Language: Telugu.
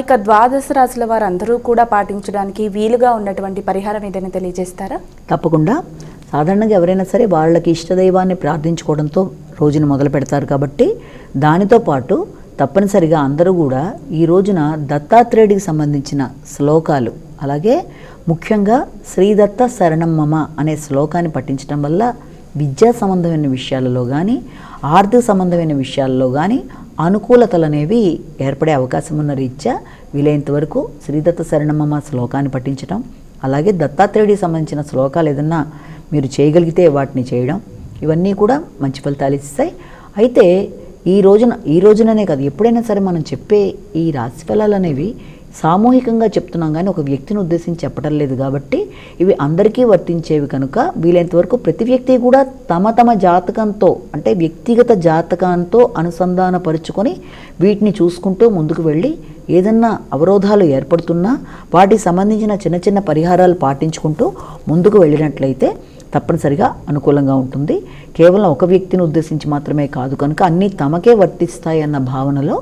ఇక ద్వాదశ రాశుల వారందరూ కూడా పాటించడానికి వీలుగా ఉన్నటువంటి పరిహారం ఏదైనా తెలియజేస్తారా? తప్పకుండా. సాధారణంగా ఎవరైనా సరే వాళ్ళకి ఇష్టదైవాన్ని ప్రార్థించుకోవడంతో రోజును మొదలు పెడతారు కాబట్టి దానితో పాటు తప్పనిసరిగా అందరూ కూడా ఈ రోజున దత్తాత్రేయుడికి సంబంధించిన శ్లోకాలు, అలాగే ముఖ్యంగా శ్రీదత్త శరణం మమ అనే శ్లోకాన్ని పఠించడం వల్ల విద్యా సంబంధమైన విషయాలలో కానీ ఆర్థిక సంబంధమైన విషయాల్లో కానీ అనుకూలతలు అనేవి ఏర్పడే అవకాశం ఉన్న రీత్యా వీలైనంత వరకు శ్రీదత్త శరణమమ శ్లోకాన్ని పఠించడం, అలాగే దత్తాత్రేయుడికి సంబంధించిన శ్లోకాలు ఏదన్నా మీరు చేయగలిగితే వాటిని చేయడం, ఇవన్నీ కూడా మంచి ఫలితాలు ఇస్తాయి. అయితే ఈ రోజుననే కాదు, ఎప్పుడైనా సరే మనం చెప్పే ఈ రాశి ఫలాలు అనేవి సామూహికంగా చెప్తున్నాం కానీ ఒక వ్యక్తిని ఉద్దేశించి చెప్పడం లేదు కాబట్టి ఇవి అందరికీ వర్తించేవి కనుక వీలైనంత వరకు ప్రతి వ్యక్తి కూడా తమ తమ జాతకంతో, అంటే వ్యక్తిగత జాతకంతో అనుసంధానపరుచుకొని వీటిని చూసుకుంటూ ముందుకు వెళ్ళి ఏదన్నా అవరోధాలు ఏర్పడుతున్నా వాటికి సంబంధించిన చిన్న చిన్న పరిహారాలు పాటించుకుంటూ ముందుకు వెళ్ళినట్లయితే తప్పనిసరిగా అనుకూలంగా ఉంటుంది. కేవలం ఒక వ్యక్తిని ఉద్దేశించి మాత్రమే కాదు కనుక అన్నీ తమకే వర్తిస్తాయి అన్న భావనలో